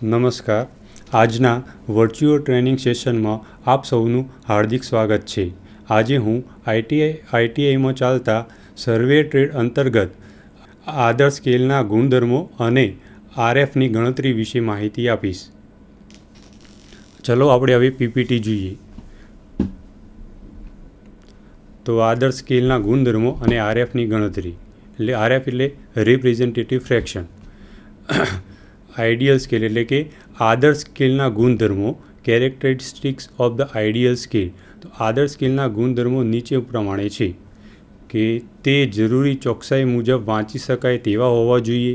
નમસ્કાર. આજના virtual training સેશનમાં આપ સૌનું હાર્દિક સ્વાગત છે. આજે હું આઈટીઆઈમાં ચાલતા સર્વે ટ્રેડ અંતર્ગત આદર્શ સ્કેલના ગુણધર્મો અને આરએફની ગણતરી વિશે માહિતી આપીશ. ચલો આપણે હવે પીપીટી જોઈએ. તો આદર્શ સ્કેલના ગુણધર્મો અને આરએફની ગણતરી એટલે આરએફ એટલે રિપ્રેઝેન્ટેટિવ ફ્રેક્શન. આઈડિયલ સ્કેલ એટલે કે આદર્શ સ્કેલના ગુણધર્મો characteristics of the ideal scale. તો આદર્શ સ્કેલના ગુણધર્મો નીચે પ્રમાણે છે કે તે જરૂરી ચોકસાઈ મુજબ વાંચી શકાય તેવા હોવા જોઈએ.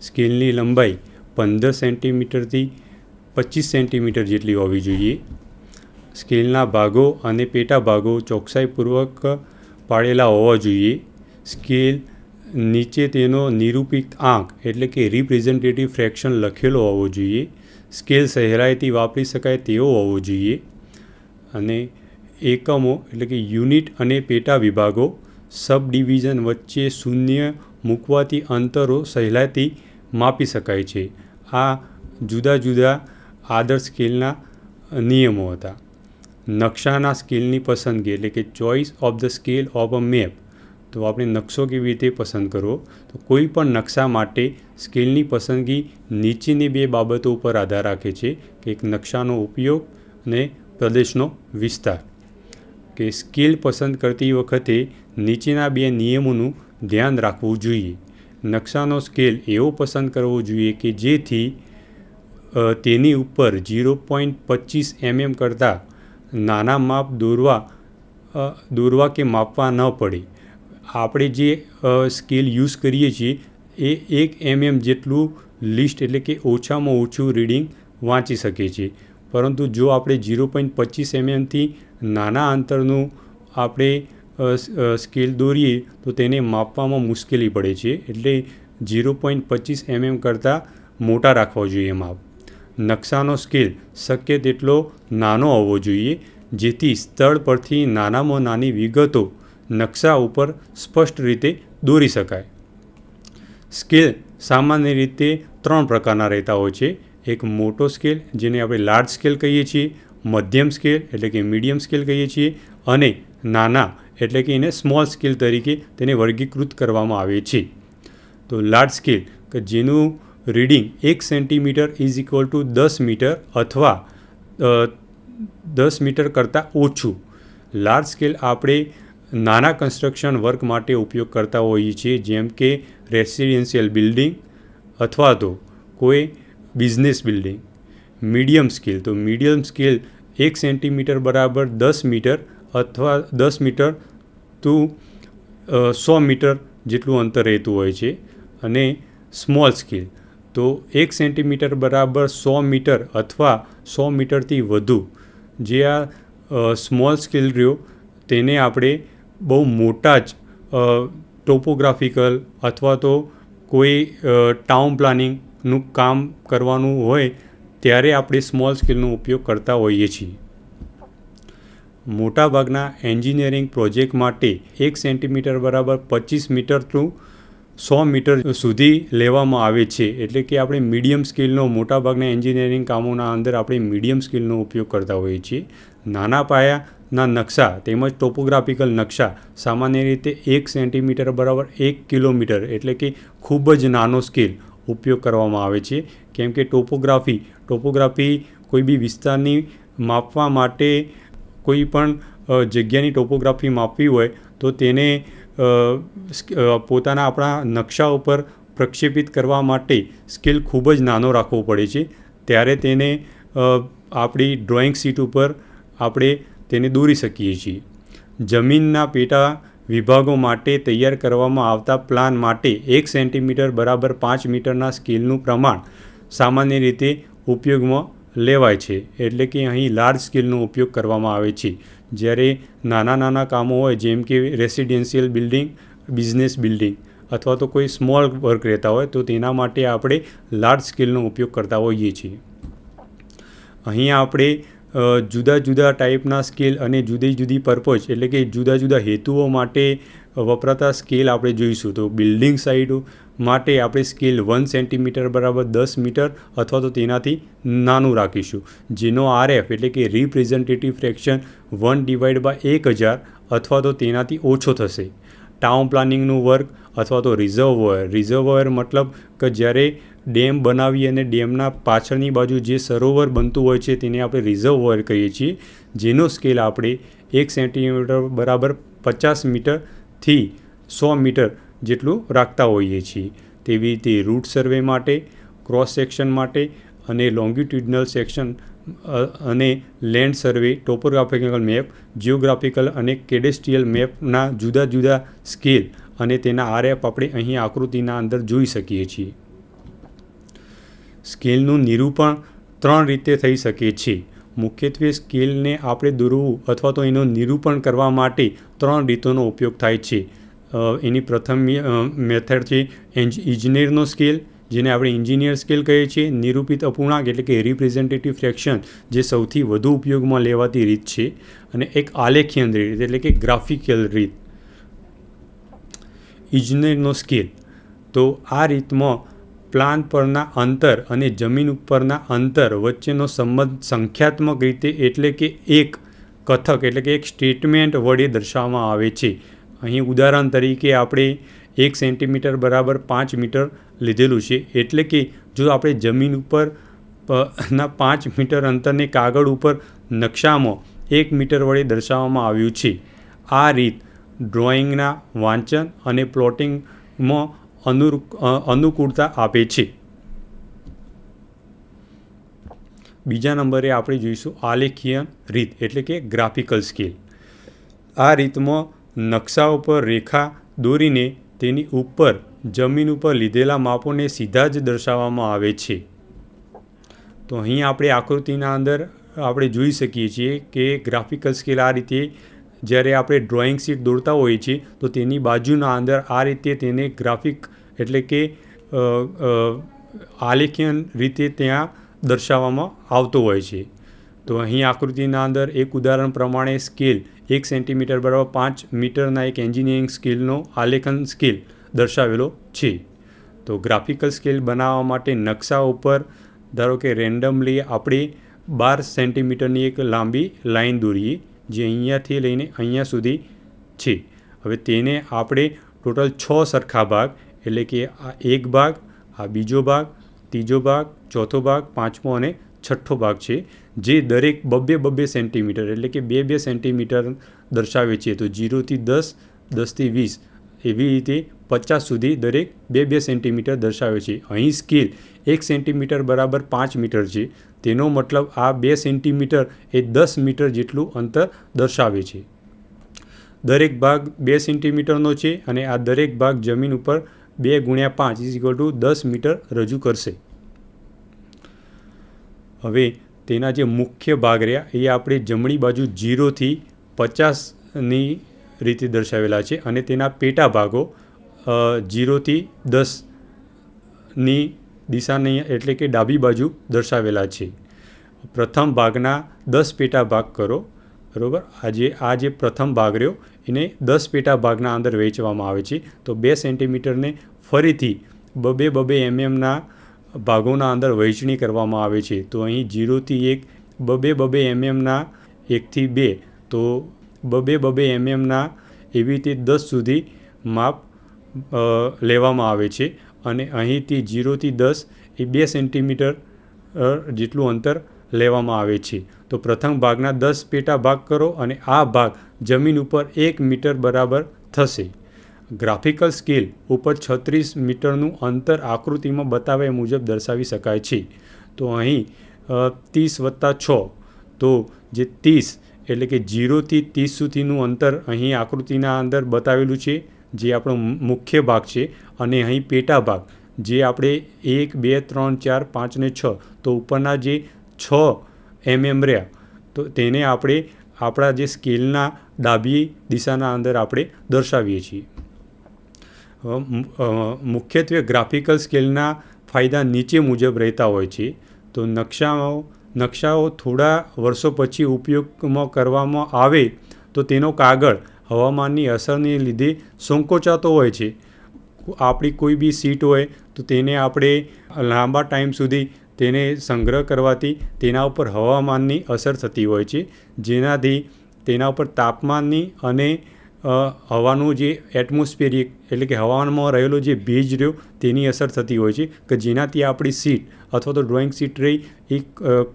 સ્કેલની લંબાઈ 15 સેન્ટીમીટરથી 25 સેન્ટીમીટર જેટલી હોવી જોઈએ. સ્કેલના ભાગો અને પેટા ભાગો ચોકસાઈપૂર્વક પાડેલા હોવા જોઈએ. સ્કેલ નીચે તેનો નિરૂપિત આંક એટલે કે રિપ્રેઝેન્ટેટિવ ફ્રેક્શન લખેલો હોવો જોઈએ. સ્કેલ સહેલાઈથી વાપરી શકાય તેવો હોવો જોઈએ. અને એકમો એટલે કે યુનિટ અને પેટા વિભાગો સબ ડિવિઝન વચ્ચે શૂન્ય મૂકવાથી અંતરો સહેલાઈથી માપી શકાય છે. આ જુદા જુદા આદર્શ સ્કેલના નિયમો હતા. નકશાના સ્કેલની પસંદગી એટલે કે choice of the scale of a map. તો આપણે નકશો કેવી રીતે પસંદ કરવો? તો કોઈ પણ નકશા માટે સ્કેલની પસંદગી નીચેની બે બાબતો ઉપર આધાર રાખે છે કે એક નકશાનો ઉપયોગ અને પ્રદેશનો વિસ્તાર. કે સ્કેલ પસંદ કરતી વખતે નીચેના બે નિયમોનું ધ્યાન રાખવું જોઈએ. નકશાનો સ્કેલ એવો પસંદ કરવો જોઈએ કે જેથી તેની ઉપર 0.25 mm કરતાં નાના માપ દોરવા કે માપવા ન પડે. આપણે જે સ્કેલ યુઝ કરીએ છીએ એ 1 mm જેટલું લિસ્ટ એટલે કે ઓછામાં ઓછું રીડિંગ વાંચી શકે છે. પરંતુ જો આપણે 0.25 mmથી નાના અંતરનું આપણે સ્કેલ દોરીએ તો તેને માપવામાં મુશ્કેલી પડે છે. એટલે 0.25 mm કરતાં મોટા રાખવા જોઈએ માપ. નકશાનો સ્કેલ શક્ય તેટલો નાનો હોવો જોઈએ જેથી સ્થળ પરથી નાનામાં નાની વિગતો નકશા ઉપર સ્પષ્ટ રીતે દોરી શકાય. સ્કેલ સામાન્ય રીતે 3 પ્રકારના રહેતા હોય છે. એક મોટો સ્કેલ જેને આપણે લાર્જ સ્કેલ કહીએ છીએ, મધ્યમ સ્કેલ એટલે કે મીડિયમ સ્કેલ કહીએ છીએ અને નાના એટલે કે એને સ્મોલ સ્કેલ તરીકે તેને વર્ગીકૃત કરવામાં આવે છે. તો લાર્જ સ્કેલ કે જેનું reading 1 centimetre is equal to 10 metre અથવા 10 મીટર કરતાં ઓછું. લાર્જ સ્કેલ આપણે નાના કન્સ્ટ્રક્શન વર્ક માટે ઉપયોગ કરતા હોઈએ છીએ, જેમ કે રેસિડેન્શિયલ બિલ્ડિંગ અથવા તો કોઈ બિઝનેસ બિલ્ડિંગ. મીડિયમ સ્કેલ તો મીડિયમ સ્કેલ 1 સેન્ટીમીટર બરાબર 10 મીટર અથવા 10 મીટર ટુ 100 મીટર જેટલું અંતર રહેતું હોય છે. અને સ્મોલ સ્કેલ તો 1 સેન્ટીમીટર બરાબર 100 મીટર અથવા 100 મીટરથી વધુ. જે આ સ્મોલ સ્કેલ રહ્યો તેને આપણે બહુ મોટા જ ટોપોગ્રાફિકલ અથવા તો કોઈ ટાઉન પ્લાનિંગનું કામ કરવાનું હોય ત્યારે આપણે સ્મોલ સ્કેલનો ઉપયોગ કરતા હોઈએ છીએ. મોટાભાગના એન્જિનિયરિંગ પ્રોજેક્ટ માટે 1 સેન્ટીમીટર બરાબર 25 મીટર ટુ 100 મીટર સુધી લેવામાં આવે છે. એટલે કે આપણે મીડિયમ સ્કેલનો મોટાભાગના એન્જિનિયરિંગ કામોના અંદર આપણે મીડિયમ સ્કેલનો ઉપયોગ કરતા હોઈએ છીએ. નાના પાયાના નકશા તેમજ ટોપોગ્રાફિકલ નકશા સામાન્ય રીતે 1 સેન્ટીમીટર બરાબર 1 કિલોમીટર એટલે કે ખૂબ જ નાનો સ્કેલ ઉપયોગ કરવામાં આવે છે. કેમ કે ટોપોગ્રાફી કોઈ બી વિસ્તારની માપવા માટે કોઈ પણ જગ્યાની ટોપોગ્રાફી માપવી હોય તો તેને પોતાના આપણા નકશા ઉપર પ્રક્ષેપિત કરવા માટે સ્કેલ ખૂબ જ નાનો રાખવો પડે છે. ત્યારે તેને આપણી ડ્રોઈંગ શીટ ઉપર આપણે તેને દોરી શકીએ છીએ. જમીનના પેટા વિભાગો માટે તૈયાર કરવામાં આવતા પ્લાન માટે 1 સેન્ટીમીટર બરાબર 5 મીટરના સ્કેલનું પ્રમાણ સામાન્ય રીતે ઉપયોગમાં લેવાય છે. એટલે કે અહીં લાર્જ સ્કેલનો ઉપયોગ કરવામાં આવે છે. જ્યારે નાના નાના કામો હોય જેમ કે રેસિડેન્શિયલ બિલ્ડિંગ, બિઝનેસ બિલ્ડિંગ અથવા તો કોઈ સ્મોલ વર્ક રહેતા હોય તો તેના માટે આપણે લાર્જ સ્કેલનો ઉપયોગ કરતા હોઈએ છીએ. અહીંયા આપણે જુદા જુદા ટાઈપના સ્કેલ અને જુદી જુદી પર્પઝ એટલે કે જુદા જુદા હેતુઓ માટે વપરાતા સ્કેલ આપણે જોઈશું. તો બિલ્ડિંગ સાઇટ માટે આપણે સ્કેલ 1 સેન્ટીમીટર બરાબર 10 મીટર અથવા તો તેનાથી નાનું રાખીશું, જેનો RF એટલે કે રિપ્રેઝેન્ટેટિવ ફ્રેક્શન 1/1000 અથવા તો તેનાથી ઓછો થશે. ટાઉન પ્લાનિંગનું વર્ક અથવા તો રિઝર્વોયર મતલબ કે જ્યારે ડેમ બનાવી અને ડેમના પાછળની બાજુ જે સરોવર બનતું હોય છે તેને આપણે રિઝર્વોયર કહીએ છીએ, જેનો સ્કેલ આપણે 1 સેન્ટીમીટર બરાબર 50 મીટરથી 100 મીટર જેટલું રાખતા હોઈએ છીએ. તેવી રીતે રૂટ સર્વે માટે, ક્રોસ સેક્શન માટે અને લોંગિટ્યુડનલ સેક્શન અને લેન્ડ સર્વે, ટોપોગ્રાફિકલ મેપ, જિયોગ્રાફિકલ અને કેડેસ્ટ્રીયલ મેપના જુદા જુદા સ્કેલ અને તેના RF આપણે અહીં આકૃતિના અંદર જોઈ શકીએ છીએ. સ્કેલનું નિરૂપણ 3 રીતે થઈ શકે છે. મુખ્યત્વે સ્કેલને આપણે દોરવું અથવા તો એનું નિરૂપણ કરવા માટે 3 રીતોનો ઉપયોગ થાય છે. એની પ્રથમ મેથડ છે ઇજનેરનો સ્કેલ, જેને આપણે એન્જિનિયર સ્કેલ કહીએ છીએ. નિરૂપિત અપૂર્ણાંક એટલે કે રિપ્રેઝેન્ટેટિવ ફ્રેક્શન, જે સૌથી વધુ ઉપયોગમાં લેવાતી રીત છે. અને એક આલેખીય રીત એટલે કે ગ્રાફિકલ રીત, ઇજનેરનો સ્કેલ. તો આ રીતમાં પ્લાન પરના અંતર અને જમીન ઉપરના અંતર વચ્ચેનો સંબંધ સંખ્યાત્મક રીતે એટલે કે એક કથક એટલે કે એક સ્ટેટમેન્ટ વડે દર્શાવવામાં આવે છે. અહીં ઉદાહરણ તરીકે આપણે 1 સેન્ટીમીટર બરાબર 5 મીટર લીધેલું છે, એટલે કે જો આપણે જમીન ઉપર ના 5 મીટર અંતરને કાગળ ઉપર નકશામાં 1 મીટર વડે દર્શાવવામાં આવ્યું છે. આ રીત ડ્રોઈંગના વાંચન અને પ્લોટિંગમાં અનુકૂળતા આપે છે. બીજા નંબરે આપણે જોઈશું આલેખીય રીત એટલે કે ગ્રાફિકલ સ્કેલ. આ રીતમાં નકશા ઉપર રેખા દોરીને તેની ઉપર જમીન ઉપર લીધેલા માપોને સીધા જ દર્શાવવામાં આવે છે. તો અહીં આપણે આકૃતિના અંદર આપણે જોઈ શકીએ છીએ કે ગ્રાફિકલ સ્કેલ આ રીતે જ્યારે આપણે ડ્રોઈંગ શીટ દોરતા હોઈએ છીએ તો તેની બાજુના અંદર આ રીતે તેને ગ્રાફિક એટલે કે આલેખીય રીતે ત્યાં દર્શાવવામાં આવતો હોય છે. તો અહીં આકૃતિના અંદર એક ઉદાહરણ પ્રમાણે સ્કેલ 1 સેન્ટીમીટર બરાબર 5 મીટરના એક એન્જિનિયરિંગ સ્કેલનો આલેખન સ્કેલ દર્શાવેલો છે. તો ગ્રાફિકલ સ્કેલ બનાવવા માટે નકશા ઉપર ધારો કે રેન્ડમલી આપણે 12 સેન્ટીમીટરની એક લાંબી લાઈન દોરીએ, જે અહીંયાથી લઈને અહીંયા સુધી છે. હવે તેને આપણે ટોટલ 6 સરખા ભાગ એટલે કે આ એક ભાગ, આ બીજો ભાગ, ત્રીજો ભાગ, ચોથો ભાગ, પાંચમો અને છઠ્ઠો ભાગ છે, જે દરેક 2-2 સેન્ટીમીટર એટલે કે 2-2 સેન્ટીમીટર દર્શાવે છે. તો 0 થી 10, 10 થી 20 એવી રીતે 50 સુધી દરેક 2-2 સેન્ટીમીટર દર્શાવે છે. અહીં સ્કેલ 1 સેન્ટીમીટર બરાબર 5 મીટર છે. તેનો મતલબ આ 2 સેન્ટીમીટર એ 10 મીટર જેટલું અંતર દર્શાવે છે. દરેક ભાગ 2 સેન્ટીમીટરનો છે અને આ દરેક ભાગ જમીન ઉપર 2 × 5 = 10 મીટર રજૂ કરશે. હવે તેના જે મુખ્ય ભાગ રહ્યા એ આપણે જમણી બાજુ 0 થી 50ની રીતે દર્શાવેલા છે અને તેના પેટા ભાગો 0 થી 10ની દિશાની એટલે કે ડાબી બાજુ દર્શાવેલા છે. પ્રથમ ભાગના 10 પેટા ભાગ કરો, બરાબર. આ જે પ્રથમ ભાગ રહ્યો એને 10 પેટા ભાગના અંદર વહેંચવામાં આવે છે. તો 2 સેન્ટીમીટરને ફરીથી 2-2 mm ભાગોના અંદર વહેંચણી કરવામાં આવે છે. તો અહીં 0 થી 1 2-2 mm 1 થી 2, તો 2-2 mm એવી રીતે 10 સુધી માપ લેવામાં આવે છે. અને અહીંથી 0 થી 10 એ 2 સેન્ટીમીટર જેટલું અંતર લેવામાં આવે છે. તો પ્રથમ ભાગના 10 પેટા ભાગ કરો અને આ ભાગ જમીન ઉપર 1 મીટર બરાબર થશે. ગ્રાફિકલ સ્કેલ ઉપર 36 મીટરનું અંતર આકૃતિમાં બતાવ્યા મુજબ દર્શાવી શકાય છે. તો અહીં 30 + 6, તો જે 30 એટલે કે 0 થી 30 સુધીનું અંતર અહીં આકૃતિના અંદર બતાવેલું છે, જે આપણો મુખ્ય ભાગ છે. અને અહીં પેટા ભાગ જે આપણે 1, 2, 3, 4, 5 અને 6, તો ઉપરના જે 6 mm રહ્યા તો તેને આપણે આપણા જે સ્કેલના ડાબી દિશાના અંદર આપણે દર્શાવીએ છીએ. મુખ્યત્વે ગ્રાફિકલ સ્કેલના ફાયદા નીચે મુજબ રહેતા હોય છે. તો નકશાઓ થોડા વર્ષો પછી ઉપયોગમાં કરવામાં આવે તો તેનો કાગળ હવામાનની અસરને લીધે સંકોચાતો હોય છે. આપણી કોઈ બી સીટ હોય તો તેને આપણે લાંબા ટાઈમ સુધી તેને સંગ્રહ કરવાથી તેના ઉપર હવામાનની અસર થતી હોય છે, જેનાથી તેના ઉપર તાપમાનની અને હવાનું જે એટમોસ્ફિયરિક એટલે કે હવામાનમાં રહેલો જે ભેજ રહ્યો તેની અસર થતી હોય છે, કે જેનાથી આપણી સીટ અથવા તો ડ્રોઈંગ સીટ રહી એ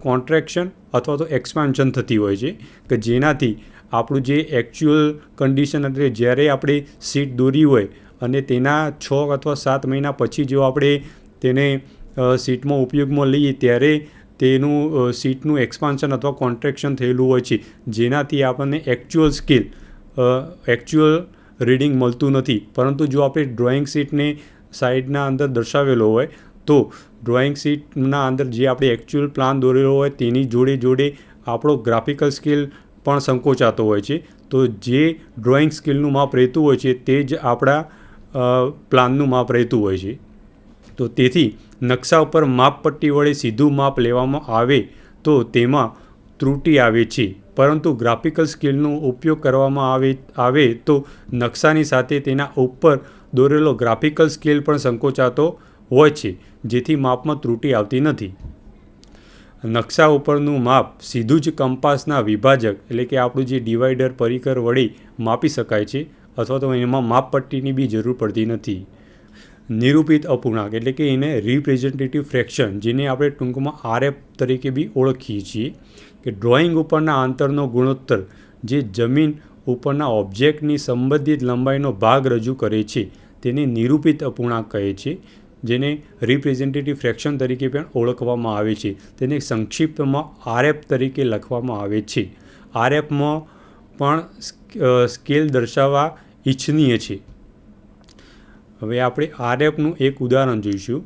કોન્ટ્રેક્શન અથવા તો એક્સપાન્શન થતી હોય છે, કે જેનાથી આપણું જે એકચ્યુઅલ કન્ડિશન એટલે જ્યારે આપણે સીટ દોરી હોય અને તેના 6 અથવા 7 મહિના પછી જો આપણે તેને સીટમાં ઉપયોગમાં લઈએ ત્યારે તેનું સીટનું એક્સપાન્શન અથવા કોન્ટ્રેક્શન થયેલું હોય છે, જેનાથી આપણને એકચ્યુઅલ રીડિંગ મળતું નથી. પરંતુ જો આપણે ડ્રોઈંગ શીટને સાઈડના અંદર દર્શાવેલો હોય તો ડ્રોઈંગ શીટના અંદર જે આપણે એકચ્યુઅલ પ્લાન દોરેલો હોય તેની જોડે આપણો ગ્રાફિકલ સ્કેલ પણ સંકોચાતો હોય છે. તો જે ડ્રોઈંગ સ્કેલનું માપ રહેતું હોય છે તે જ આપણા પ્લાનનું માપ રહેતું હોય છે. તો તેથી નકશા ઉપર માપપટ્ટી વડે સીધું માપ લેવામાં આવે તો તેમાં ત્રુટિ આવે છે, પરંતુ ગ્રાફિકલ સ્કેલનો ઉપયોગ કરવામાં આવે તો નકશાની સાથે તેના ઉપર દોરેલો ગ્રાફિકલ સ્કેલ પણ સંકોચાતો હોય છે, જેથી માપમાં ત્રુટિ આવતી નથી. નકશા ઉપરનું માપ સીધું જ કંપાસના વિભાજક એટલે કે આપણું જે ડિવાઈડર પરિકર વડે માપી શકાય છે, અથવા તો એમાં માપપટ્ટીની બી જરૂર પડતી નથી. નિરૂપિત અપૂર્ણાંક એટલે કે એને રિપ્રેઝેન્ટેટિવ ફ્રેક્શન, જેને આપણે ટૂંકમાં RF તરીકે બી ઓળખીએ છીએ, કે ડ્રોઈંગ ઉપરના અંતરનો ગુણોત્તર જે જમીન ઉપરના ઓબ્જેક્ટની સંબંધિત લંબાઈનો ભાગ રજૂ કરે છે તેને નિરૂપિત અપૂર્ણાંક કહે છે, જેને રિપ્રેઝેન્ટેટિવ ફ્રેક્શન તરીકે પણ ઓળખવામાં આવે છે. તેને સંક્ષિપ્તમાં RF તરીકે લખવામાં આવે છે. RFમાં પણ સ્કેલ દર્શાવવા ઈચ્છનીય છે. હવે આપણે RFનું એક ઉદાહરણ જોઈશું.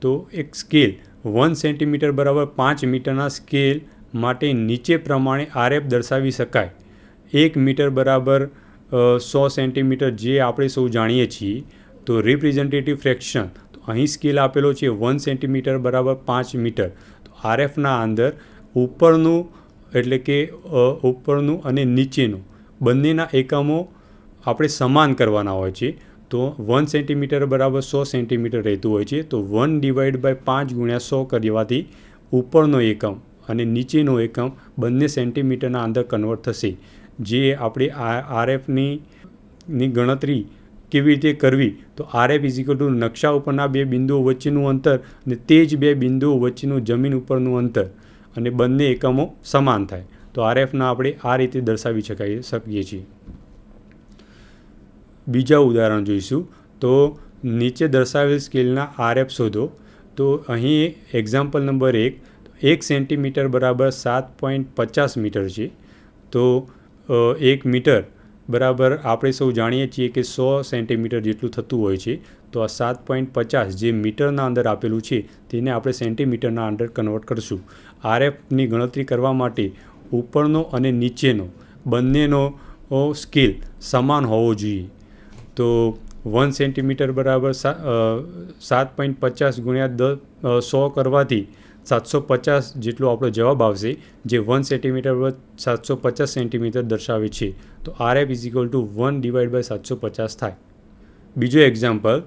તો એક સ્કેલ 1 સેન્ટીમીટર બરાબર 5 મીટરના સ્કેલ માટે નીચે પ્રમાણે RF દર્શાવી શકાય. 1 મીટર બરાબર 100 સેન્ટીમીટર જે આપણે સૌ જાણીએ છીએ. તો રિપ્રેઝેન્ટેટિવ ફ્રેક્શન તો અહીં સ્કેલ આપેલો છે 1 સેન્ટીમીટર બરાબર 5 મીટર. તો RFના અંદર ઉપરનું એટલે કે ઉપરનું અને નીચેનું બંનેના એકમો આપણે સમાન કરવાના હોય છે. તો 1 સેન્ટીમીટર બરાબર 100 સેન્ટીમીટર રહેતું હોય છે. તો 1/5 ગુણ્યા 100 કરવાથી ઉપરનો એકમ અને નીચેનો એકમ બંને સેન્ટીમીટરના અંદર કન્વર્ટ થશે. જે આપણે RFની ગણતરી કેવી રીતે કરવી, તો RF નકશા ઉપરના બે બિંદુઓ વચ્ચેનું અંતર અને તે જ બે બિંદુઓ વચ્ચેનું જમીન ઉપરનું અંતર અને બંને એકમો સમાન થાય. તો RFના આપણે આ રીતે દર્શાવી શકીએ છીએ. બીજા ઉદાહરણ જોઈશું. તો નીચે દર્શાવેલ સ્કેલના RF શોધો. તો અહીં એક્ઝામ્પલ નંબર 1 સેન્ટીમીટર બરાબર 7.50 મીટર છે. તો 1 મીટર બરાબર આપણે સૌ જાણીએ છીએ કે 100 સેન્ટીમીટર જેટલું થતું હોય છે. તો આ 7.50 જે મીટરના અંદર આપેલું છે તેને આપણે સેન્ટીમીટરના અંદર કન્વર્ટ કરશું. RFની ગણતરી કરવા માટે ઉપરનો અને નીચેનો બંનેનો સ્કેલ સમાન હોવો જોઈએ. તો 1 સેન્ટીમીટર બરાબર 7.50 ગુણ્યા 100 કરવાથી 750 જેટલો આપણો જવાબ આવશે, જે 1 સેન્ટીમીટર બરાબર 750 સેન્ટીમીટર દર્શાવે છે. તો RF 1/750 થાય. બીજો એક્ઝામ્પલ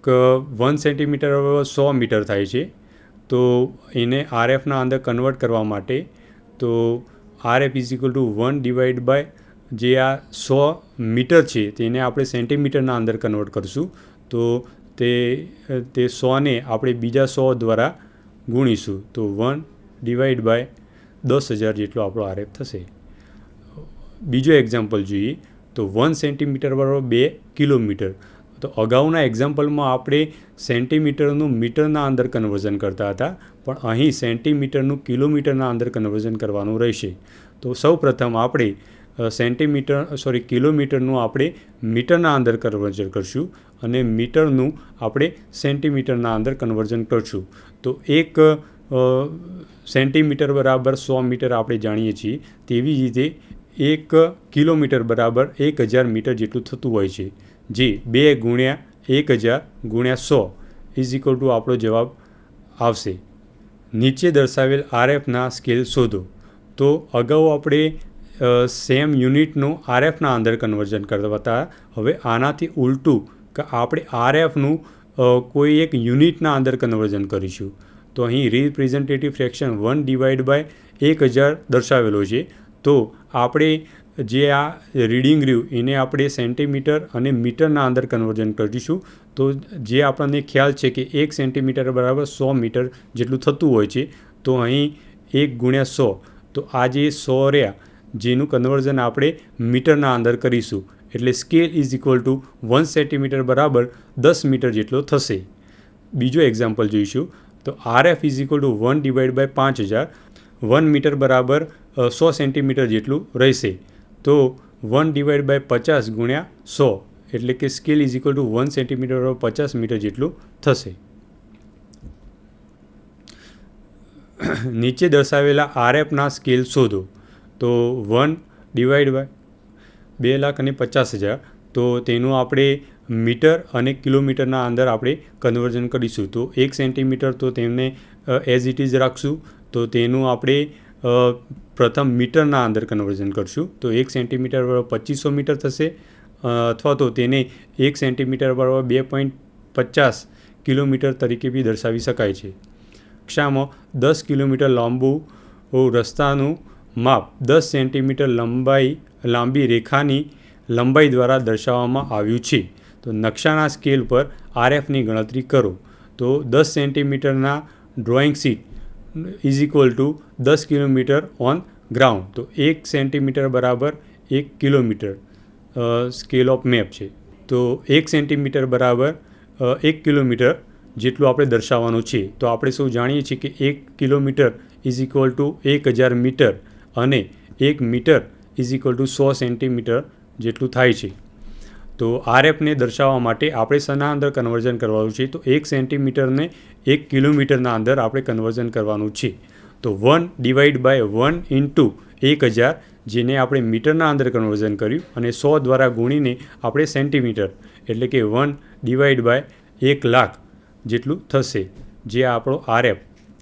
કે 1 સેન્ટીમીટર બરાબર 100 મીટર થાય છે. તો એને RFના અંદર કન્વર્ટ કરવા માટે તો RF 1/ જે આ 100 મીટર છે તેને આપણે સેન્ટીમીટરના અંદર કન્વર્ટ કરશું. તો તે 100ને આપણે બીજા 100 દ્વારા ગુણીશું. તો 1/10,000 જેટલો આપણો RF થશે. બીજો એક્ઝામ્પલ જોઈએ. તો 1 સેન્ટીમીટર બરાબર 2 કિલોમીટર. તો અગાઉના એક્ઝામ્પલમાં આપણે સેન્ટીમીટરનું મીટરના અંદર કન્વર્ઝન કરતા હતા, પણ અહીં સેન્ટીમીટરનું કિલોમીટરના અંદર કન્વર્ઝન કરવાનું રહેશે. તો સૌ પ્રથમ આપણે કિલોમીટરનું આપણે મીટરના અંદર કન્વર્ઝન કરશું અને મીટરનું આપણે સેન્ટીમીટરના અંદર કન્વર્ઝન કરશું. તો એક સેન્ટીમીટર બરાબર 100 મીટર આપણે જાણીએ છીએ. તેવી જ રીતે 1 કિલોમીટર બરાબર 1000 મીટર જેટલું થતું હોય છે, જે 2 ગુણ્યા 1000 ગુણ્યા 100 આપણો જવાબ આવશે. નીચે દર્શાવેલ RFના સ્કેલ શોધો. તો અગાઉ આપણે સેમ યુનિટનું RFના અંદર કન્વર્ઝન કરતા હતા. હવે આનાથી ઉલટું કે આપણે RFનું કોઈ એક યુનિટના અંદર કન્વર્ઝન કરીશું. તો અહીં રિપ્રેઝેન્ટેટિવ ફ્રેક્શન 1/1000 દર્શાવેલો છે. તો આપણે જે આ રીડિંગ રહ્યું એને આપણે સેન્ટીમીટર અને મીટરના અંદર કન્વર્ઝન કરીશું. તો જે આપણને ખ્યાલ છે કે 1 સેન્ટીમીટર બરાબર 100 મીટર જેટલું થતું હોય છે. તો અહીં 1 × 100, તો આ જે 100 રહ્યા જેનું કન્વર્ઝન આપણે મીટરના અંદર કરીશું. એટલે scale is equal two 1 centimetre બરાબર 10 મીટર જેટલો થશે. બીજો એક્ઝામ્પલ જોઈશું. તો RF is equal to 1/5000, 1 metre બરાબર 100 સેન્ટીમીટર જેટલું રહેશે. તો 1/50 × 100 એટલે કે scale is equal two 1 centimetre બરાબર 50 મીટર જેટલું થશે. નીચે દર્શાવેલા RFના સ્કેલ શોધો. તો 1/2,50,000, તો તેનું આપણે મીટર અને કિલોમીટરના અંદર આપણે કન્વર્ઝન કરીશું. તો 1 સેન્ટીમીટર તો તેમને એઝ ઇટ ઇઝ રાખશું. તો તેનું આપણે પ્રથમ મીટરના અંદર કન્વર્ઝન કરશું. તો 1 સેન્ટીમીટર બરાબર 2500 મીટર થશે, અથવા તો તેને 1 સેન્ટીમીટર બરાબર 2.50 કિલોમીટર તરીકે બી દર્શાવી શકાય છે. નકશામાં 10 કિલોમીટર લાંબુ રસ્તાનું માપ 10 સેન્ટીમીટર લાંબી રેખાની લંબાઈ દ્વારા દર્શાવવામાં આવ્યું છે. તો નકશાના સ્કેલ પર RFની ગણતરી કરો. તો 10 સેન્ટીમીટરના drawing sheet is equal to 10 kilometre on ground. તો 1 સેન્ટીમીટર બરાબર 1 કિલોમીટર સ્કેલ ઓફ મેપ છે. તો 1 સેન્ટીમીટર બરાબર 1 કિલોમીટર જેટલું આપણે દર્શાવવાનું છે. તો આપણે સૌ જાણીએ છીએ કે 1 kilometre is equal to 1000 metre અને 1 metre is equal to 100 centimetre જેટલું થાય છે. તો RFને દર્શાવવા માટે આપણે શેના અંદર કન્વર્ઝન કરવાનું છે? તો 1 સેન્ટીમીટરને 1 કિલોમીટરના અંદર આપણે કન્વર્ઝન કરવાનું છે. તો 1/1 × 1000, જેને આપણે મીટરના અંદર કન્વર્ઝન કર્યું, અને 100 દ્વારા ગુણીને આપણે સેન્ટીમીટર એટલે કે 1/1,00,000 જેટલું થશે. જે આપણો RF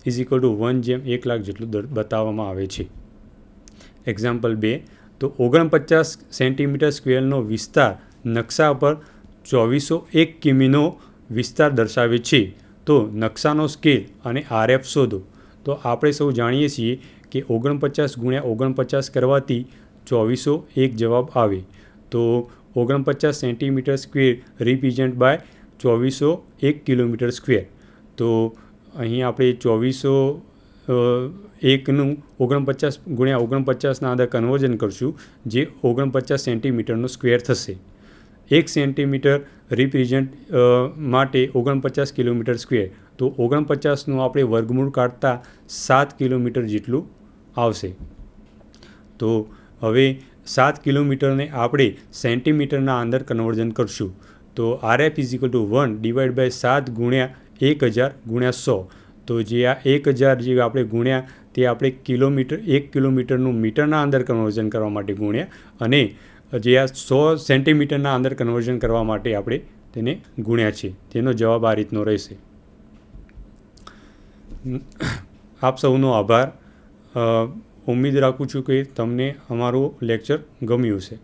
ઇઝ ઇક્વલ ટુ 1/1,00,000 જેટલું બતાવવામાં આવે છે. એક્ઝામ્પલ 2. તો 49 સેન્ટીમીટર સ્ક્વેરનો વિસ્તાર નકશા પર 2401 કિમીનો વિસ્તાર દર્શાવે છે. તો નકશાનો સ્કેલ અને RF શોધો. તો આપણે સૌ જાણીએ છીએ કે 49 × 49 કરવાથી 2401 જવાબ આવે. તો 49 centimetre square represent by 2401 kilometre square. તો અહીં આપણે 2401નું 49 × 49ના અંદર કન્વર્ઝન કરશું, જે 49 સેન્ટીમીટરનો સ્ક્વેર થશે. 1 સેન્ટીમીટર રિપ્રેઝેન્ટ માટે 49 કિલોમીટર સ્ક્વેર. તો 49નું આપણે વર્ગમૂળ કાઢતા 7 કિલોમીટર જેટલું આવશે. તો હવે 7 કિલોમીટરને આપણે સેન્ટીમીટરના અંદર કન્વર્ઝન કરશું. તો RF ઇઝ ઇક્વલ ટુ 1/7 × 1000 × 100. તો જે આ 1000 જે આપણે ગુણ્યા તે આપણે 1 કિલોમીટરનું મીટરના અંદર કન્વર્ઝન કરવા માટે ગુણ્યા, અને જે આ 100 સેન્ટીમીટરના અંદર કન્વર્ઝન કરવા માટે આપણે તેને ગુણ્યા છે. તેનો જવાબ આ રીતનો રહેશે. આપ સૌનો આભાર. ઉમ્મીદ રાખું છું કે તમને અમારું લેક્ચર ગમ્યું હશે.